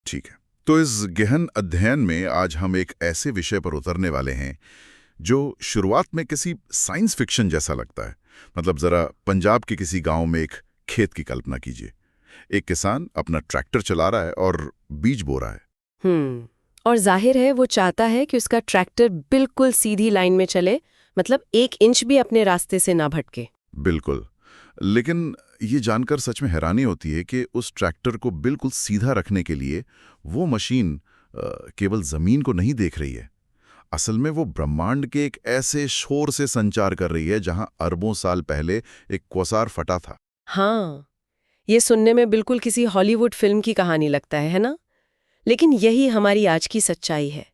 ठीक है। तो इस गहन अध्ययन में आज हम एक ऐसे विषय पर उतरने वाले हैं जो शुरुआत में किसी साइंस फिक्शन जैसा लगता है। मतलब जरा पंजाब के किसी गांव में एक खेत की कल्पना कीजिए। एक किसान अपना ट्रैक्टर चला रहा है और बीज बो रहा है। और जाहिर है वो चाहता है कि उसका ट्रैक्टर बिल्कुल सीधी लाइन में चले, मतलब 1 इंच भी अपने रास्ते से ना भटके। बिल्कुल। लेकिन ये जानकर सच में हैरानी होती है कि उस ट्रैक्टर को बिल्कुल सीधा रखने के लिए वो मशीन केवल जमीन को नहीं देख रही है। असल में वो ब्रह्मांड के एक ऐसे शोर से संचार कर रही है जहां अरबों साल पहले एक क्वासार फटा था। हाँ, ये सुनने में बिल्कुल किसी हॉलीवुड फिल्म की कहानी लगता है ना? लेकिन यही हमारी आज की सच्चाई है।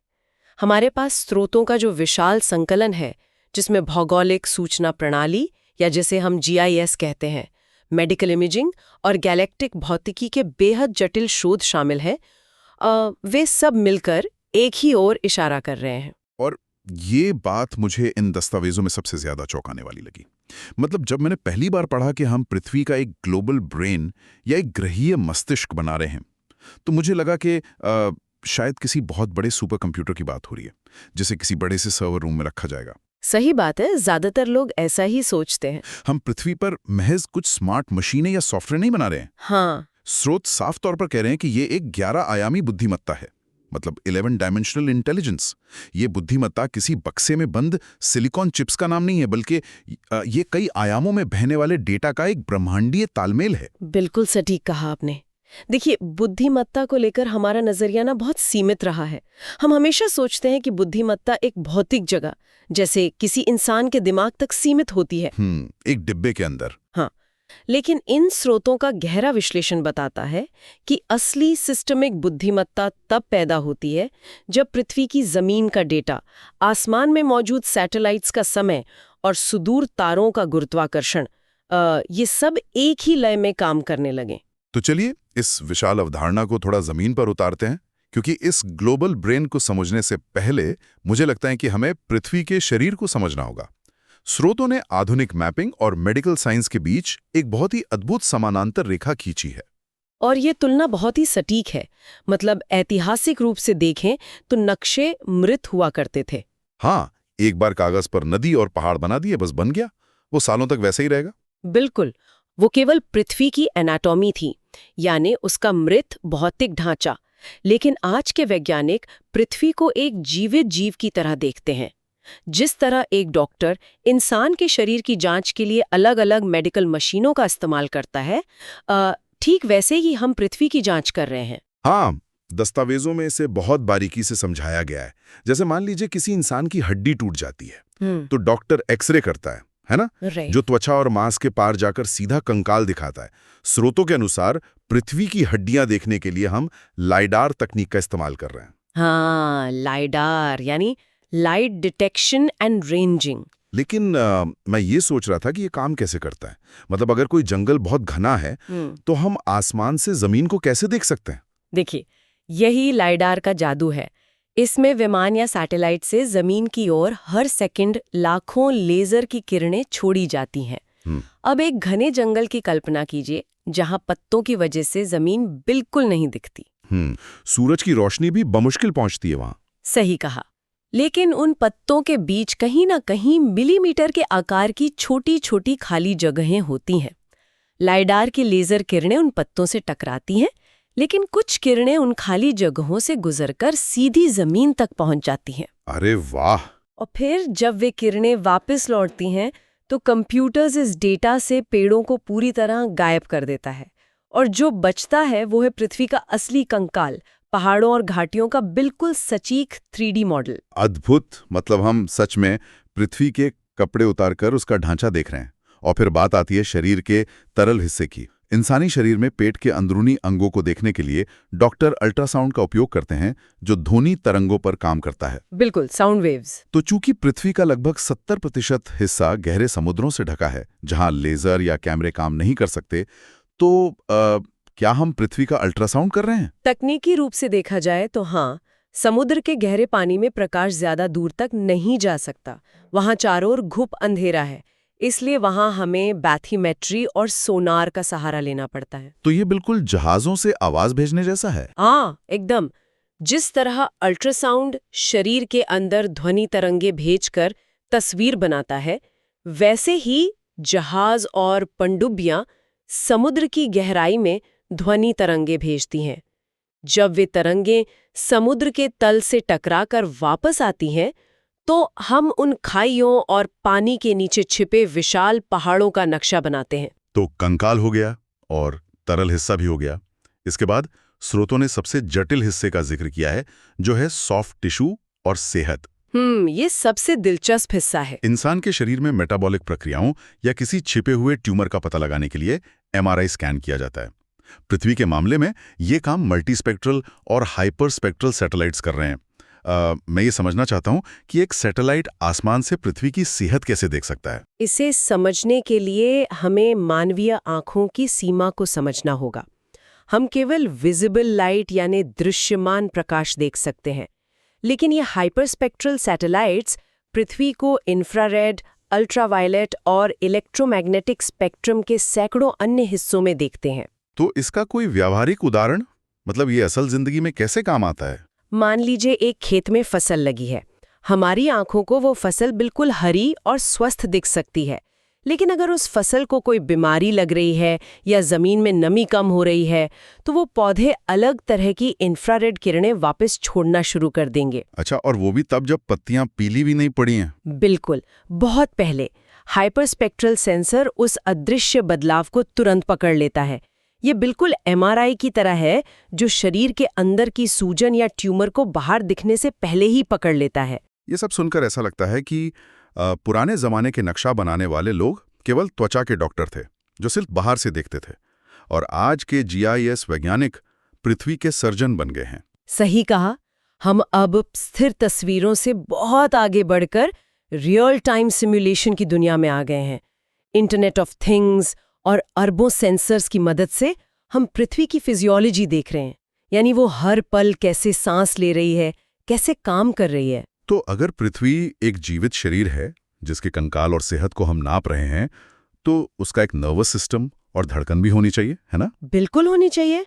हमारे पास स्रोतों का जो विशाल संकलन है, जिसमें भौगोलिक सूचना प्रणाली या जिसे हम GIS कहते हैं, मेडिकल इमेजिंग और गैलेक्टिक भौतिकी के बेहद जटिल शोध शामिल है, वे सब मिलकर एक ही ओर इशारा कर रहे हैं। और ये बात मुझे इन दस्तावेजों में सबसे ज्यादा चौंकाने वाली लगी। मतलब जब मैंने पहली बार पढ़ा कि हम पृथ्वी का एक ग्लोबल ब्रेन या एक ग्रहीय मस्तिष्क बना रहे हैं, तो मुझे लगा कि शायद किसी बहुत बड़े सुपर कंप्यूटर की बात हो रही है, जिसे किसी बड़े से सर्वर रूम में रखा जाएगा। सही बात है, ज्यादातर लोग ऐसा ही सोचते हैं। हम पृथ्वी पर महज कुछ स्मार्ट मशीनें या सॉफ्टवेयर नहीं बना रहे हैं। हाँ, स्रोत साफ तौर पर कह रहे हैं कि ये एक 11 आयामी बुद्धिमत्ता है, मतलब 11 डायमेंशनल इंटेलिजेंस। ये बुद्धिमत्ता किसी बक्से में बंद सिलिकॉन चिप्स का नाम नहीं है, बल्कि ये कई आयामों में बहने वाले डेटा का एक ब्रह्मांडीय तालमेल है। बिल्कुल सटीक कहा आपने। देखिए, बुद्धिमत्ता को लेकर हमारा नजरिया ना बहुत सीमित रहा है। हम हमेशा सोचते हैं कि बुद्धिमत्ता एक भौतिक जगह, जैसे किसी इंसान के दिमाग तक सीमित होती है। एक डिब्बे के अंदर। हाँ, लेकिन इन स्रोतों का गहरा विश्लेषण बताता है कि असली सिस्टमिक बुद्धिमत्ता तब पैदा होती है जब पृथ्वी की जमीन का डेटा, आसमान में मौजूद सैटेलाइट्स का समय और सुदूर तारों का गुरुत्वाकर्षण, ये सब एक ही लय में काम करने लगे। तो चलिए इस विशाल अवधारणा को थोड़ा जमीन पर उतारते हैं, क्योंकि इस ग्लोबल ब्रेन को समझने से पहले मुझे लगता है कि हमें पृथ्वी के शरीर को समझना होगा। स्रोतों ने आधुनिक मैपिंग और मेडिकल साइंस के बीच एक बहुत ही अद्भुत समानांतर रेखा खींची है। और ये तुलना बहुत ही सटीक है। मतलब ऐतिहासिक रूप से देखें तो नक्शे मृत हुआ करते थे। हाँ, एक बार कागज पर नदी और पहाड़ बना दिए, बस बन गया। वो सालों तक वैसे ही रहेगा। बिल्कुल, वो केवल पृथ्वी की एनाटॉमी थी, यानी उसका मृत भौतिक ढांचा। लेकिन आज के वैज्ञानिक पृथ्वी को एक जीवित जीव की तरह देखते हैं। जिस तरह एक डॉक्टर इंसान के शरीर की जांच के लिए अलग-अलग मेडिकल मशीनों का इस्तेमाल करता है, ठीक वैसे ही हम पृथ्वी की जांच कर रहे हैं। हाँ, दस्तावेजों में इसे बहुत बारीकी से समझाया गया है। जैसे मान लीजिए किसी इंसान की हड्डी टूट जाती है, तो डॉक्टर एक्सरे करता है ना? जो त्वचा और मांस के पार जाकर सीधा कंकाल दिखाता है। स्रोतों के अनुसार पृथ्वी की हड्डियां देखने के लिए हम लाइडार तकनीक का इस्तेमाल कर रहे हैं। हाँ, लाइडार यानी लाइट डिटेक्शन एंड रेंजिंग। लेकिन मैं ये सोच रहा था कि ये काम कैसे करता है। मतलब अगर कोई जंगल बहुत घना है, तो हम आसमान से जमीन को कैसे देख सकते हैं? देखिए, यही लाइडार का जादू है। इसमें विमान या सैटेलाइट से जमीन की ओर हर सेकंड लाखों लेजर की किरणें छोड़ी जाती हैं। अब एक घने जंगल की कल्पना कीजिए जहां पत्तों की वजह से जमीन बिल्कुल नहीं दिखती। सूरज की रोशनी भी बमुश्किल पहुंचती है वहां। सही कहा। लेकिन उन पत्तों के बीच कहीं ना कहीं मिलीमीटर के आकार की छोटी छोटी खाली जगहें होती हैं। लाइडार की लेजर किरणें उन पत्तों से टकराती हैं, लेकिन कुछ किरणें उन खाली जगहों से गुजरकर सीधी जमीन तक पहुंच जाती हैं। अरे वाह! और फिर जब वे किरणें वापस लौटती हैं, तो कंप्यूटर्स इस डेटा से पेड़ों को पूरी तरह गायब कर देता है, और जो बचता है वो है पृथ्वी का असली कंकाल, पहाड़ों और घाटियों का बिल्कुल सटीक 3D मॉडल। अद्भुत! मतलब हम सच में पृथ्वी के कपड़े उतारकर उसका ढांचा देख रहे हैं। और फिर बात आती है शरीर के तरल हिस्से की। इंसानी शरीर में पेट के अंदरूनी अंगों को देखने के लिए डॉक्टर अल्ट्रासाउंड का उपयोग करते हैं, जो ध्वनि तरंगों पर काम करता है। बिल्कुल, साउंड वेव्स। तो चूंकि पृथ्वी का लगभग 70% हिस्सा गहरे समुद्रों से ढका है, जहां लेजर या कैमरे काम नहीं कर सकते, तो क्या हम पृथ्वी का अल्ट्रासाउंड कर रहे हैं? तकनीकी रूप से देखा जाए तो हाँ, समुद्र के गहरे पानी में प्रकाश ज्यादा दूर तक नहीं जा सकता। वहां चारों ओर घुप अंधेरा है, इसलिए वहां हमें बैथीमेट्री और सोनार का सहारा लेना पड़ता है। तो ये बिल्कुल जहाजों से आवाज भेजने जैसा है। हाँ, एकदम। जिस तरह अल्ट्रासाउंड शरीर के अंदर ध्वनि तरंगे भेजकर तस्वीर बनाता है, वैसे ही जहाज और पनडुब्बियां समुद्र की गहराई में ध्वनि तरंगे भेजती हैं। जब वे तरंगें समुद्र के तल से टकराकर वापस आती हैं, तो हम उन खाइयों और पानी के नीचे छिपे विशाल पहाड़ों का नक्शा बनाते हैं। तो कंकाल हो गया और तरल हिस्सा भी हो गया। इसके बाद स्रोतों ने सबसे जटिल हिस्से का जिक्र किया है, जो है सॉफ्ट टिश्यू और सेहत। ये सबसे दिलचस्प हिस्सा है। इंसान के शरीर में मेटाबॉलिक प्रक्रियाओं या किसी छिपे हुए ट्यूमर का पता लगाने के लिए MRI स्कैन किया जाता है। पृथ्वी के मामले में ये काम मल्टीस्पेक्ट्रल और हाइपरस्पेक्ट्रल सैटेलाइट्स कर रहे हैं। मैं ये समझना चाहता हूँ कि एक सैटेलाइट आसमान से पृथ्वी की सेहत कैसे देख सकता है। इसे समझने के लिए हमें मानवीय आंखों की सीमा को समझना होगा। हम केवल विजिबल लाइट यानी दृश्यमान प्रकाश देख सकते हैं, लेकिन ये हाइपरस्पेक्ट्रल सैटेलाइट्स पृथ्वी को इंफ्रारेड, अल्ट्रावायलेट और इलेक्ट्रोमैग्नेटिक स्पेक्ट्रम के सैकड़ों अन्य हिस्सों में देखते हैं। तो इसका कोई व्यावहारिक उदाहरण, मतलब ये असल जिंदगी में कैसे काम आता है? मान लीजिए एक खेत में फसल लगी है। हमारी आंखों को वो फसल बिल्कुल हरी और स्वस्थ दिख सकती है, लेकिन अगर उस फसल को कोई बीमारी लग रही है या जमीन में नमी कम हो रही है, तो वो पौधे अलग तरह की इंफ्रारेड किरणें वापस छोड़ना शुरू कर देंगे। अच्छा, और वो भी तब जब पत्तियां पीली भी नहीं पड़ी हैं? बिल्कुल, बहुत पहले। हाइपरस्पेक्ट्रल सेंसर उस अदृश्य बदलाव को तुरंत पकड़ लेता है। ये बिल्कुल MRI की तरह है, जो शरीर के अंदर की सूजन या ट्यूमर को बाहर दिखने से पहले ही पकड़ लेता है। ये सब सुनकर ऐसा लगता है कि पुराने जमाने के नक्शा बनाने वाले लोग केवल त्वचा के डॉक्टर थे, जो सिर्फ बाहर से देखते थे, और आज के GIS वैज्ञानिक पृथ्वी के सर्जन बन गए हैं। सही कहा। हम अब स्थिर तस्वीरों से बहुत आगे बढ़कर रियल टाइम सिमुलेशन की दुनिया में आ गए हैं। इंटरनेट ऑफ थिंग्स और अरबों सेंसर्स की मदद से हम पृथ्वी की फिजियोलॉजी देख रहे हैं, यानी वो हर पल कैसे सांस ले रही है, कैसे काम कर रही है। तो अगर पृथ्वी एक जीवित शरीर है जिसके कंकाल और सेहत को हम नाप रहे हैं, तो उसका एक नर्वस सिस्टम और धड़कन भी होनी चाहिए, है ना? बिल्कुल होनी चाहिए,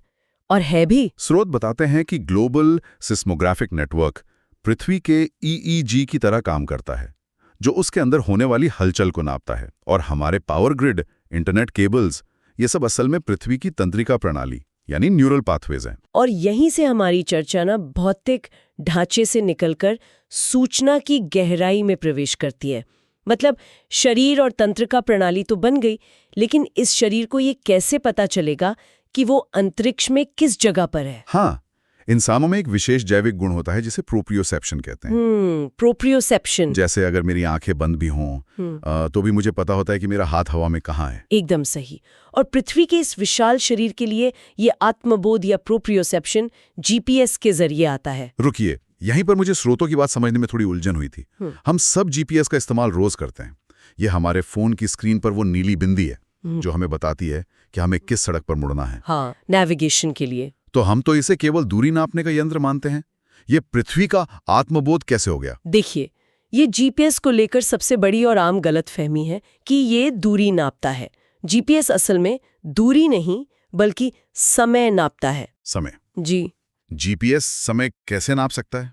और है भी। स्रोत बताते हैं कि ग्लोबल सिस्मोग्राफिक नेटवर्क पृथ्वी के EEG की तरह काम करता है, जो उसके अंदर होने वाली हलचल को नापता है। और हमारे पावर ग्रिड, इंटरनेट केबल्स, ये सब असल में पृथ्वी की तंत्रिका प्रणाली यानी न्यूरल पाथवेज हैं। और यहीं से हमारी चर्चा ना भौतिक ढांचे से निकलकर सूचना की गहराई में प्रवेश करती है। मतलब शरीर और तंत्रिका प्रणाली तो बन गई, लेकिन इस शरीर को ये कैसे पता चलेगा कि वो अंतरिक्ष में किस जगह पर है? हाँ, इंसानों में एक विशेष जैविक गुण होता है जिसे प्रोप्रियोसेप्शन कहते हैं। प्रोप्रियोसेप्शन। जैसे अगर मेरी आंखें बंद भी हों तो भी मुझे पता होता है कि मेरा हाथ हवा में कहाँ है। एकदम सही। और पृथ्वी के इस विशाल शरीर के लिए ये आत्मबोध या प्रोप्रियोसेप्शन GPS के जरिए आता है। रुकिए, यहीं पर मुझे स्रोतों की बात समझने में थोड़ी उलझन हुई थी। हम सब GPS का इस्तेमाल रोज करते हैं। ये हमारे फोन की स्क्रीन पर वो नीली बिंदी है जो हमें बताती है कि हमें किस सड़क पर मुड़ना है। हाँ, नेविगेशन के लिए। तो हम तो इसे केवल दूरी नापने का यंत्र मानते हैं। ये पृथ्वी का आत्मबोध कैसे हो गया? देखिए, ये GPS को लेकर सबसे बड़ी और आम गलतफहमी है कि ये दूरी नापता है। GPS असल में दूरी नहीं बल्कि समय नापता है। समय? जी। GPS समय कैसे नाप सकता है?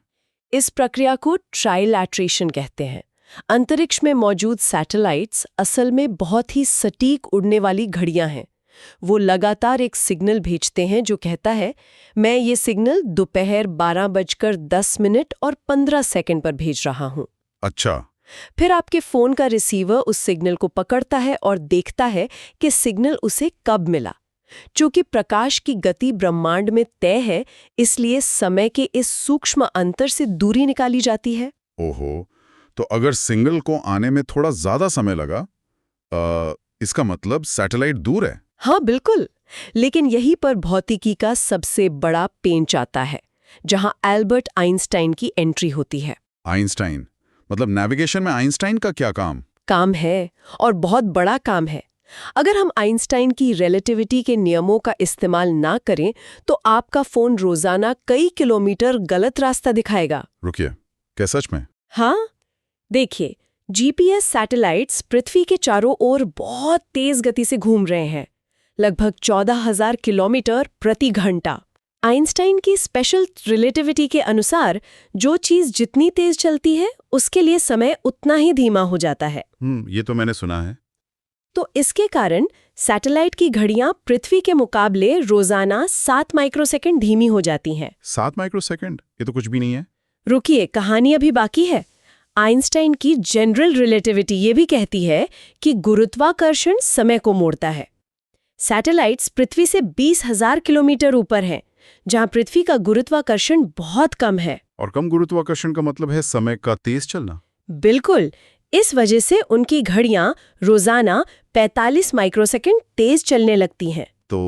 इस प्रक्रिया को ट्राइलैट्रेशन कहते हैं। अंतरिक्ष में मौजूद सैटेलाइट्स असल में बहुत ही सटीक उड़ने वाली घड़ियां हैं। वो लगातार एक सिग्नल भेजते हैं जो कहता है, मैं ये सिग्नल दोपहर 12:10 और 15 सेकंड पर भेज रहा हूं। अच्छा। फिर आपके फोन का रिसीवर उस सिग्नल को पकड़ता है और देखता है कि सिग्नल उसे कब मिला। चूंकि प्रकाश की गति ब्रह्मांड में तय है, इसलिए समय के इस सूक्ष्म अंतर से दूरी निकाली जाती है। ओहो, तो अगर सिग्नल को आने में थोड़ा ज्यादा समय लगा, इसका मतलब सैटेलाइट दूर है। हाँ बिल्कुल, लेकिन यहीं पर भौतिकी का सबसे बड़ा पेंच आता है, जहां एल्बर्ट आइंस्टाइन की एंट्री होती है। आइंस्टाइन? मतलब नेविगेशन में आइंस्टाइन का क्या काम है, और बहुत बड़ा काम है। अगर हम आइंस्टाइन की रिलेटिविटी के नियमों का इस्तेमाल ना करें, तो आपका फोन रोजाना कई किलोमीटर गलत रास्ता दिखाएगा। रुकिए, क्या सच में? हाँ, देखिए, जीपीएस सैटेलाइट्स पृथ्वी के चारों ओर बहुत तेज गति से घूम रहे हैं, लगभग 14,000 किलोमीटर प्रति घंटा। आइंस्टाइन की स्पेशल रिलेटिविटी के अनुसार जो चीज जितनी तेज चलती है उसके लिए समय उतना ही धीमा हो जाता है। ये तो मैंने सुना है। तो इसके कारण सैटेलाइट की घड़ियां पृथ्वी के मुकाबले रोजाना 7 माइक्रोसेकंड धीमी हो जाती हैं। 7 माइक्रोसेकंड? ये तो कुछ भी नहीं है। रुकिए, कहानी अभी बाकी है। आइंस्टाइन की जनरल रिलेटिविटी ये भी कहती है कि गुरुत्वाकर्षण समय को मोड़ता है। सैटेलाइट्स पृथ्वी से 20,000 किलोमीटर ऊपर हैं, जहां पृथ्वी का गुरुत्वाकर्षण बहुत कम है। और कम गुरुत्वाकर्षण का मतलब है समय का तेज चलना। बिल्कुल। इस वजह से उनकी घड़ियां रोजाना 45 माइक्रोसेकंड तेज चलने लगती हैं। तो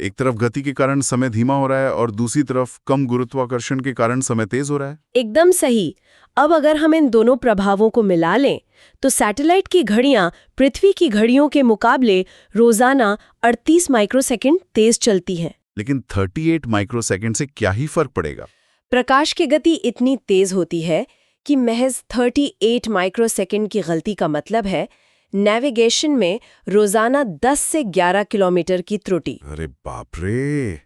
एक तरफ गति के कारण समय धीमा हो रहा है और दूसरी तरफ कम गुरुत्वाकर्षण के कारण समय तेज हो रहा है। एकदम सही। अब अगर हम इन दोनों प्रभावों को मिला लें तो सैटेलाइट की घड़ियां पृथ्वी की घड़ियों के मुकाबले रोजाना 38 माइक्रोसेकंड तेज चलती हैं। लेकिन 38 माइक्रोसेकंड से क्या ही फर्क पड़ेगा? प्रकाश की गति इतनी तेज होती है कि महज 38 माइक्रोसेकंड की गलती का मतलब है नेविगेशन में रोजाना 10 से 11 किलोमीटर की त्रुटि। अरे बाप रे,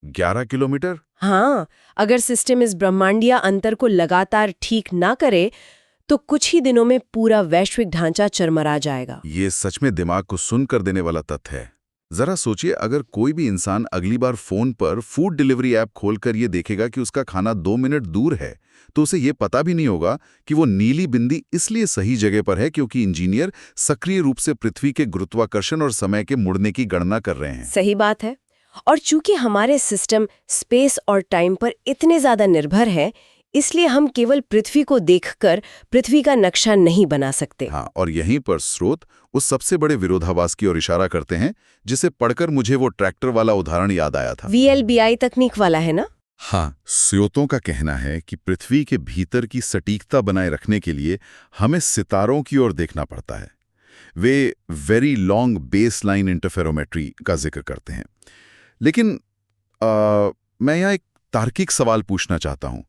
11 किलोमीटर? हाँ, अगर सिस्टम इस ब्रह्मांडीय अंतर को लगातार ठीक ना करे तो कुछ ही दिनों में पूरा वैश्विक ढांचा चरमरा जाएगा। ये सच में दिमाग को सुन कर देने वाला तथ्य है। जरा सोचिए, अगर कोई भी इंसान अगली बार फोन पर फूड डिलीवरी ऐप खोलकर ये देखेगा कि उसका खाना 2 मिनट दूर है, तो उसे ये पता भी नहीं होगा कि वो नीली बिंदी इसलिए सही जगह पर है क्योंकि इंजीनियर सक्रिय रूप से पृथ्वी के गुरुत्वाकर्षण और समय के मुड़ने की गणना कर रहे हैं। सही बात है। और चूंकि हमारे सिस्टम स्पेस और टाइम पर इतने ज्यादा निर्भर है, इसलिए हम केवल पृथ्वी को देखकर पृथ्वी का नक्शा नहीं बना सकते। हाँ, और यहीं पर स्रोत उस सबसे बड़े विरोधाभास की ओर इशारा करते हैं जिसे पढ़कर मुझे वो ट्रैक्टर वाला उदाहरण याद आया था। VLBI तकनीक वाला है ना? हाँ, स्रोतों का कहना है कि पृथ्वी के भीतर की सटीकता बनाए रखने के लिए हमें सितारों की ओर देखना पड़ता है। वे very long baseline interferometry का जिक्र करते हैं। लेकिन मैं यहाँ एक तार्किक सवाल पूछना चाहता हूँ,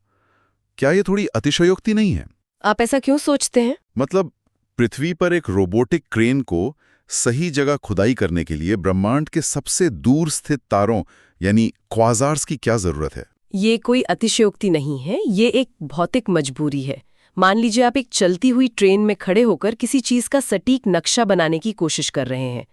क्या ये थोड़ी अतिशयोक्ति नहीं है? आप ऐसा क्यों सोचते हैं? मतलब पृथ्वी पर एक रोबोटिक क्रेन को सही जगह खुदाई करने के लिए ब्रह्मांड के सबसे दूर स्थित तारों यानी क्वाज़ार्स की क्या जरूरत है? ये कोई अतिशयोक्ति नहीं है, ये एक भौतिक मजबूरी है। मान लीजिए आप एक चलती हुई ट्रेन में खड़े होकर किसी चीज का सटीक नक्शा बनाने की कोशिश कर रहे हैं।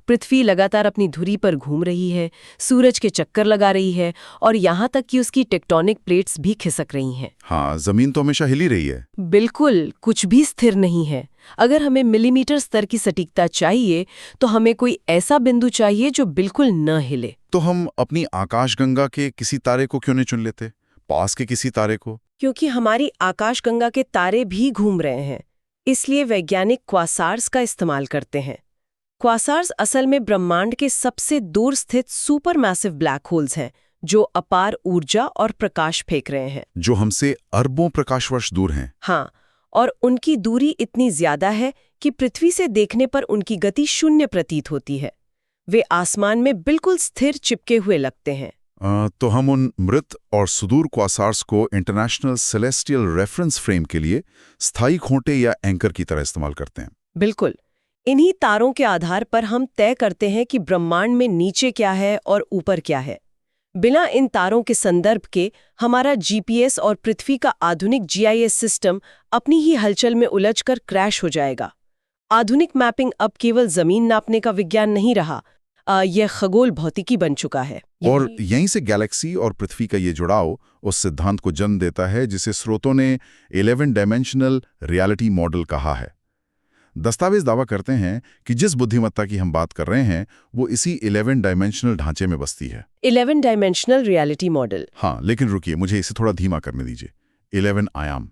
पृथ्वी लगातार अपनी धुरी पर घूम रही है, सूरज के चक्कर लगा रही है और यहाँ तक कि उसकी टेक्टोनिक प्लेट्स भी खिसक रही हैं। हाँ, जमीन तो हमेशा हिली रही है। बिल्कुल, कुछ भी स्थिर नहीं है। अगर हमें मिलीमीटर स्तर की सटीकता चाहिए तो हमें कोई ऐसा बिंदु चाहिए जो बिल्कुल न हिले। तो हम अपनी आकाशगंगा के किसी तारे को क्यों नहीं चुन लेते, पास के किसी तारे को? क्योंकि हमारी आकाशगंगा के तारे भी घूम रहे हैं, इसलिए वैज्ञानिक क्वासार्स का इस्तेमाल करते हैं। क्वासार्स असल में ब्रह्मांड के सबसे दूर स्थित सुपरमैसिव ब्लैक होल्स हैं जो अपार ऊर्जा और प्रकाश फेंक रहे हैं, जो हमसे अरबों प्रकाश वर्ष दूर हैं। हाँ, और उनकी दूरी इतनी ज्यादा है कि पृथ्वी से देखने पर उनकी गति 0 प्रतीत होती है। वे आसमान में बिल्कुल स्थिर चिपके हुए लगते हैं। तो हम उन मृत और सुदूर क्वासार्स को इंटरनेशनल सेलेस्टियल रेफरेंस फ्रेम के लिए स्थायी खोंटे या एंकर की तरह इस्तेमाल करते हैं। बिल्कुल, इन्हीं तारों के आधार पर हम तय करते हैं कि ब्रह्मांड में नीचे क्या है और ऊपर क्या है। बिना इन तारों के संदर्भ के हमारा जीपीएस और पृथ्वी का आधुनिक जीआईएस सिस्टम अपनी ही हलचल में उलझकर क्रैश हो जाएगा। आधुनिक मैपिंग अब केवल जमीन नापने का विज्ञान नहीं रहा, यह खगोल भौतिकी बन चुका है। और यहीं से गैलेक्सी और पृथ्वी का ये जुड़ाव उस सिद्धांत को जन्म देता है जिसे स्रोतों ने 11 डायमेंशनल रियलिटी मॉडल कहा है। दस्तावेज दावा करते हैं कि जिस बुद्धिमत्ता की हम बात कर रहे हैं वो इसी 11 डायमेंशनल ढांचे में बसती है। 11 डायमेंशनल रियलिटी मॉडल। हाँ, लेकिन रुकिए, मुझे इसे थोड़ा धीमा करने दीजिए। 11 आयाम।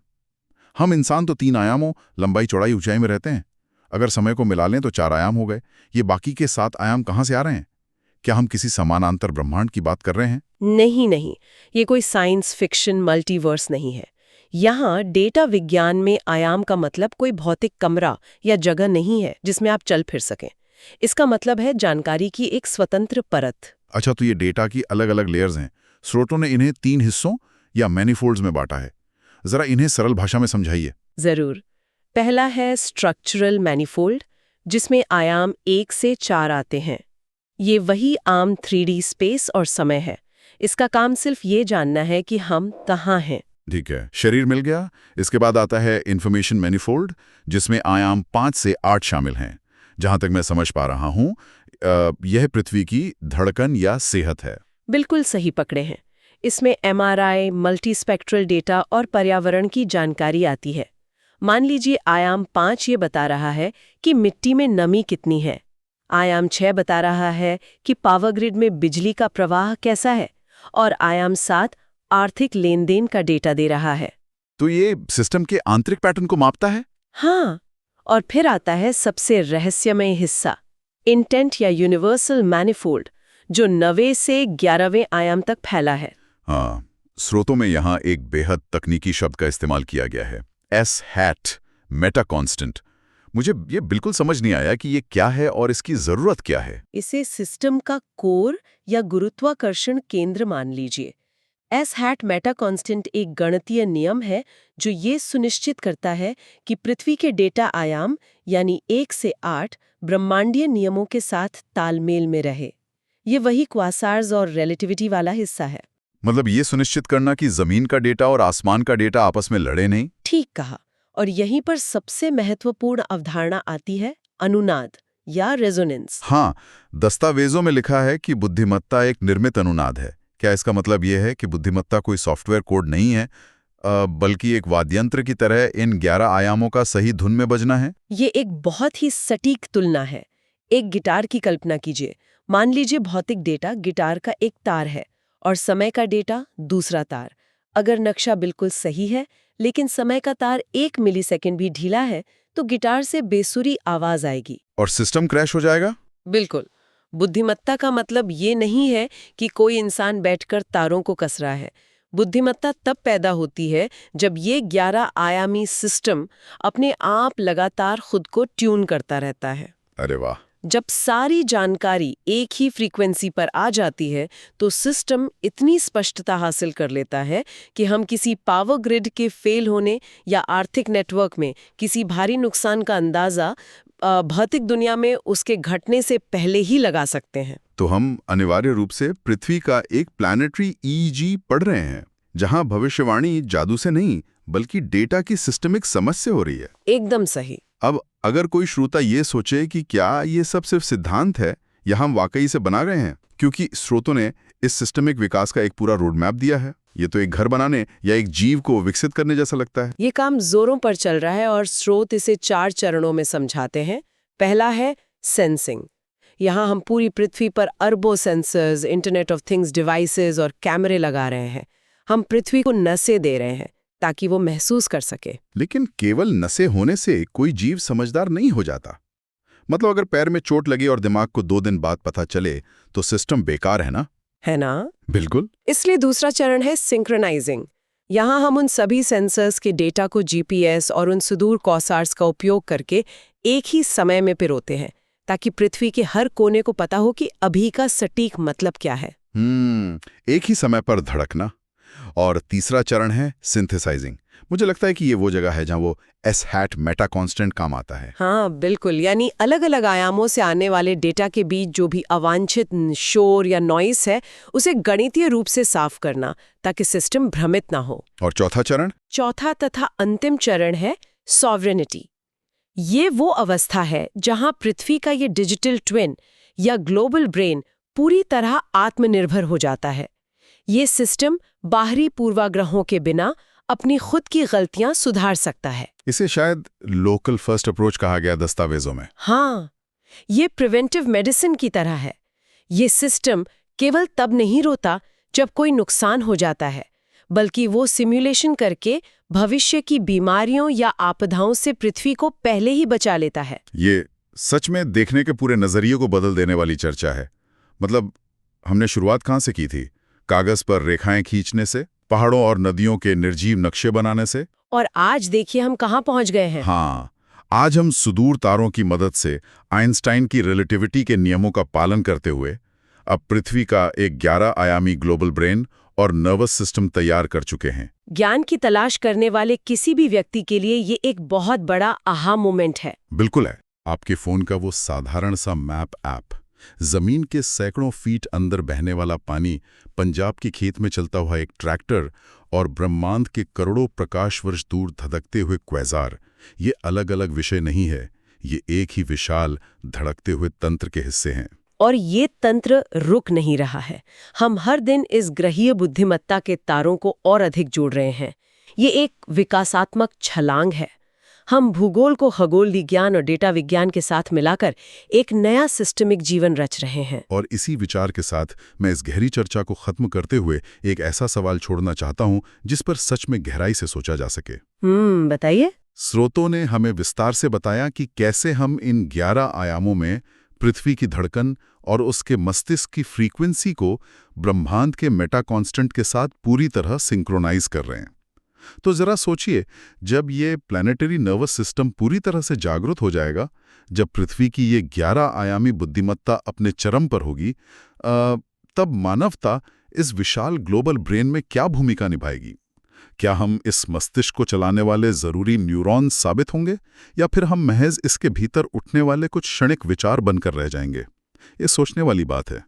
हम इंसान तो 3 आयामों लंबाई चौड़ाई ऊंचाई में रहते हैं। अगर समय को मिला लें तो 4 आयाम हो गए। ये बाकी के 7 आयाम कहाँ से आ रहे हैं? क्या हम किसी समानांतर ब्रह्मांड की बात कर रहे हैं? नहीं, ये कोई साइंस फिक्शन मल्टीवर्स नहीं है। यहाँ डेटा विज्ञान में आयाम का मतलब कोई भौतिक कमरा या जगह नहीं है जिसमें आप चल फिर सकें। इसका मतलब है जानकारी की एक स्वतंत्र परत। अच्छा, तो ये डेटा की अलग अलग लेयर्स हैं। स्रोतों ने इन्हें 3 हिस्सों या मैनीफोल्ड्स में बांटा है। जरा इन्हें सरल भाषा में समझाइए। जरूर। पहला है स्ट्रक्चरल मैनिफोल्ड, जिसमें आयाम 1 से 4 आते हैं। ये वही आम 3D स्पेस और समय है। इसका काम सिर्फ ये जानना है कि हम कहाँ हैं। ठीक है, शरीर मिल गया। इसके बाद आता है इंफॉर्मेशन मैनिफोल्ड, जिसमें आयाम 5 से 8 शामिल हैं। जहां तक मैं समझ पा रहा हूं, यह पृथ्वी की धड़कन या सेहत है। बिल्कुल सही पकड़े हैं। इसमें MRI, मल्टीस्पेक्ट्रल डेटा और पर्यावरण की जानकारी आती है। मान लीजिए आयाम 5 ये बता रहा है कि मिट्टी में नमी कितनी है। आयाम 6 बता रहा है कि पावर ग्रिड में बिजली का प्रवाह कैसा है। और आयाम 7 आर्थिक लेन देन का डेटा दे रहा है। तो ये सिस्टम के आंतरिक पैटर्न को मापता है? हाँ, और फिर आता है सबसे रहस्यमय हिस्सा, इंटेंट या यूनिवर्सल मैनिफोल्ड, जो 9वें से 11वें आयाम तक फैला है। हाँ, स्रोतों में यहाँ एक बेहद तकनीकी शब्द का इस्तेमाल किया गया है, S-hat, मेटा कॉन्स्टेंट। मुझे ये बिल्कुल समझ नहीं आया कि ये क्या है और इसकी जरूरत क्या है। इसे सिस्टम का कोर या गुरुत्वाकर्षण केंद्र मान लीजिए। S-hat मेटा कांस्टेंट एक गणितीय नियम है जो ये सुनिश्चित करता है कि पृथ्वी के डेटा आयाम यानी 1 से 8 ब्रह्मांडीय नियमों के साथ तालमेल में रहे। ये वही क्वासार्स और रिलेटिविटी वाला हिस्सा है। मतलब ये सुनिश्चित करना कि जमीन का डेटा और आसमान का डेटा आपस में लड़े नहीं। ठीक कहा। और यहीं पर सबसे महत्वपूर्ण अवधारणा आती है, अनुनाद या रेजोनेंस। हाँ, दस्तावेजों में लिखा है कि बुद्धिमत्ता एक निर्मित अनुनाद है। क्या इसका मतलब यह है कि बुद्धिमत्ता कोई सॉफ्टवेयर कोड नहीं है, बल्कि एक वाद्यंत्र की तरह इन 11 आयामों का सही धुन में बजना है? ये एक बहुत ही सटीक तुलना है। एक गिटार की कल्पना कीजिए। मान लीजिए भौतिक डेटा गिटार का एक तार है और समय का डेटा दूसरा तार। अगर नक्शा बिल्कुल सही है लेकिन समय का तार 1 मिलीसेकंड भी ढीला है तो गिटार से बेसुरी आवाज आएगी और सिस्टम क्रैश हो जाएगा। बिल्कुल। बुद्धिमत्ता का मतलब ये नहीं है कि कोई इंसान बैठकर तारों को कस रहा है। बुद्धिमत्ता तब पैदा होती है जब ये 11 आयामी सिस्टम अपने आप लगातार खुद को ट्यून करता रहता है। अरे वाह! जब सारी जानकारी एक ही फ्रीक्वेंसी पर आ जाती है तो सिस्टम इतनी स्पष्टता हासिल कर लेता है कि हम किसी पावर ग्रिड के फेल होने या आर्थिक नेटवर्क में किसी भारी नुकसान का अंदाजा भौतिक दुनिया में उसके घटने से पहले ही लगा सकते हैं। तो हम अनिवार्य रूप से पृथ्वी का एक प्लैनेटरी EEG पढ़ रहे हैं, जहां भविष्यवाणी जादू से नहीं बल्कि डेटा की सिस्टमिक समझ से हो रही है। एकदम सही। अब अगर कोई श्रोता ये सोचे कि क्या ये सब सिर्फ सिद्धांत है या हम वाकई से बना रहे हैं, क्योंकि स्रोतों ने इस सिस्टमिक विकास का एक पूरा रोड मैप दिया है। ये तो एक घर बनाने या एक जीव को विकसित करने जैसा लगता है। ये काम जोरों पर चल रहा है और स्रोत इसे 4 चरणों में समझाते हैं। पहला है सेंसिंग। यहाँ हम पूरी पृथ्वी पर अरबों sensors, internet of things devices और कैमरे लगा रहे हैं। हम पृथ्वी को नसें दे रहे हैं ताकि वो महसूस कर सके। लेकिन केवल नसें होने से कोई जीव समझदार नहीं हो जाता। मतलब अगर पैर में चोट लगी और दिमाग को 2 दिन बाद पता चले तो सिस्टम बेकार है ना? है ना? बिल्कुल। इसलिए दूसरा चरण है सिंक्रोनाइजिंग। यहाँ हम उन सभी सेंसर्स के डेटा को GPS और उन सुदूर क्वासार्स का उपयोग करके एक ही समय में पिरोते हैं ताकि पृथ्वी के हर कोने को पता हो कि अभी का सटीक मतलब क्या है। एक ही समय पर धड़कना। और तीसरा चरण है सिंथेसाइजिंग। मुझे लगता है कि ये वो जगह है जहां वो S-hat मेटा कांस्टेंट काम आता है। हाँ बिल्कुल, यानी अलग अलग आयामों से आने वाले डेटा के बीच जो भी अवांछित शोर या नॉइस है उसे गणितीय रूप से साफ करना ताकि सिस्टम भ्रमित ना हो। और चौथा चरण? चौथा तथा अंतिम चरण है सॉवरेनिटी। ये वो अवस्था है जहां पृथ्वी का ये डिजिटल ट्विन या ग्लोबल ब्रेन पूरी तरह आत्मनिर्भर हो जाता है। ये सिस्टम बाहरी पूर्वाग्रहों के बिना अपनी खुद की गलतियां सुधार सकता है। इसे शायद लोकल फर्स्ट अप्रोच कहा गया दस्तावेजों में। हाँ, ये प्रिवेंटिव मेडिसिन की तरह है। ये सिस्टम केवल तब नहीं रोता जब कोई नुकसान हो जाता है, बल्कि वो सिमुलेशन करके भविष्य की बीमारियों या आपदाओं से पृथ्वी को पहले ही बचा लेता है। ये सच में देखने के पूरे नजरिए को बदल देने वाली चर्चा है। मतलब हमने शुरुआत कहाँ से की थी? कागज पर रेखाएं खींचने से, पहाड़ों और नदियों के निर्जीव नक्शे बनाने से, और आज देखिए हम कहाँ पहुंच गए हैं। हाँ, आज हम सुदूर तारों की मदद से आइंस्टाइन की रिलेटिविटी के नियमों का पालन करते हुए अब पृथ्वी का एक 11 आयामी ग्लोबल ब्रेन और नर्वस सिस्टम तैयार कर चुके हैं। ज्ञान की तलाश करने वाले किसी भी व्यक्ति के लिए ये एक बहुत बड़ा आहा मोमेंट है। बिल्कुल है। आपके फोन का वो साधारण सा मैप ऐप, जमीन के सैकड़ों फीट अंदर बहने वाला पानी, पंजाब के खेत में चलता हुआ एक ट्रैक्टर और ब्रह्मांड के करोड़ों प्रकाश वर्ष दूर धधकते हुए क्वेज़ार, ये अलग अलग विषय नहीं है, ये एक ही विशाल धड़कते हुए तंत्र के हिस्से हैं। और ये तंत्र रुक नहीं रहा है। हम हर दिन इस ग्रहीय बुद्धिमत्ता के तारों को और अधिक जोड़ रहे हैं। ये एक विकासात्मक छलांग है। हम भूगोल को खगोल विज्ञान और डेटा विज्ञान के साथ मिलाकर एक नया सिस्टमिक जीवन रच रहे हैं। और इसी विचार के साथ मैं इस गहरी चर्चा को खत्म करते हुए एक ऐसा सवाल छोड़ना चाहता हूं जिस पर सच में गहराई से सोचा जा सके। बताइए। स्रोतों ने हमें विस्तार से बताया कि कैसे हम इन 11 आयामों में पृथ्वी की धड़कन और उसके मस्तिष्क की फ्रीक्वेंसी को ब्रह्मांड के मेटा कांस्टेंट के साथ पूरी तरह सिंक्रोनाइज कर रहे हैं। तो जरा सोचिए, जब ये प्लैनेटरी नर्वस सिस्टम पूरी तरह से जागरूक हो जाएगा, जब पृथ्वी की ये 11 आयामी बुद्धिमत्ता अपने चरम पर होगी, तब मानवता इस विशाल ग्लोबल ब्रेन में क्या भूमिका निभाएगी? क्या हम इस मस्तिष्क को चलाने वाले जरूरी न्यूरॉन्स साबित होंगे, या फिर हम महज इसके भीतर उठने वाले कुछ क्षणिक विचार बनकर रह जाएंगे? ये सोचने वाली बात है।